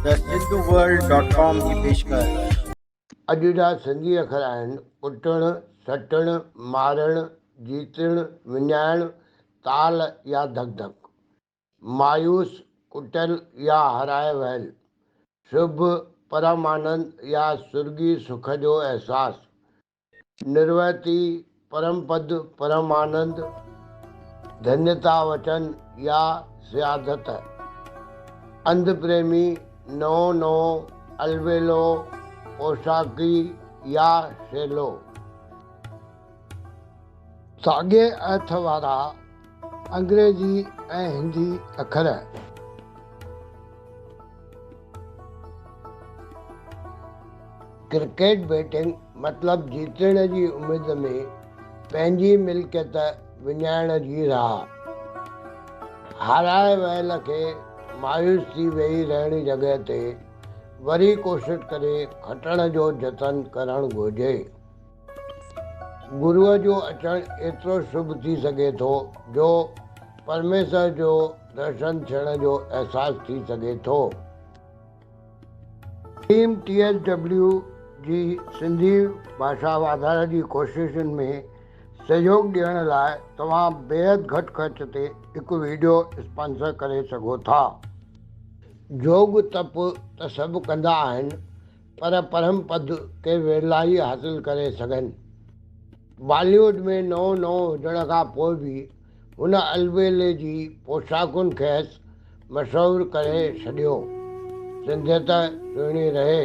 The सिंधुवर्ल्ड.com की पेशकश। अॼु जा सिंधी अखर आहिनि कुटणु, सटणु, मारणु, जीतणु, विञाइणु, ताल या धक धक, मायूस, कुटियल या हराए वहियल, शुभ, परमानंद या सुर्गी सुख जो अहसास, निर्वती, परमपद, परमानंद, धन्यता वचन या सियादत, अंध प्रेमी, नो नो, अलवेलो, पोशाकी या शेलो। साॻिए अर्थ वारा अंग्रेजी ऐं हिंदी अखर। क्रिकेट बैटिंग मतिलबु जीतण जी उमेद में पंहिंजी मिल्कियत विञाइण जी राह। हाराए वहियल खे मायूस थी वेही रहण जी जॻह ते वरी कोशिशि करे खटण जो जतन करणु घुरिजे। गुरूअ जो अचणु एतिरो शुभ थी सघे थो जो परमेश्वर जो दर्शन थियण जो अहसासु थी सघे थो। टीम TSW जी सिंधी भाषा वाधारे जी कोशिशुनि में सहयोग ॾियण लाइ तव्हां बेहद घटि ख़र्च ते हिकु वीडियो स्पॉन्सर करे सघो था। जोग तप त सभु कंदा आहिनि, पर परम पद के वेला ई हासिलु करे सघनि। बॉलीवुड में नओं हुजण खां पोइ बि हुन अलबेले जी पोशाकुनि खेसि मशहूरु करे छॾियो। सिंधियत सुहिणी रहे।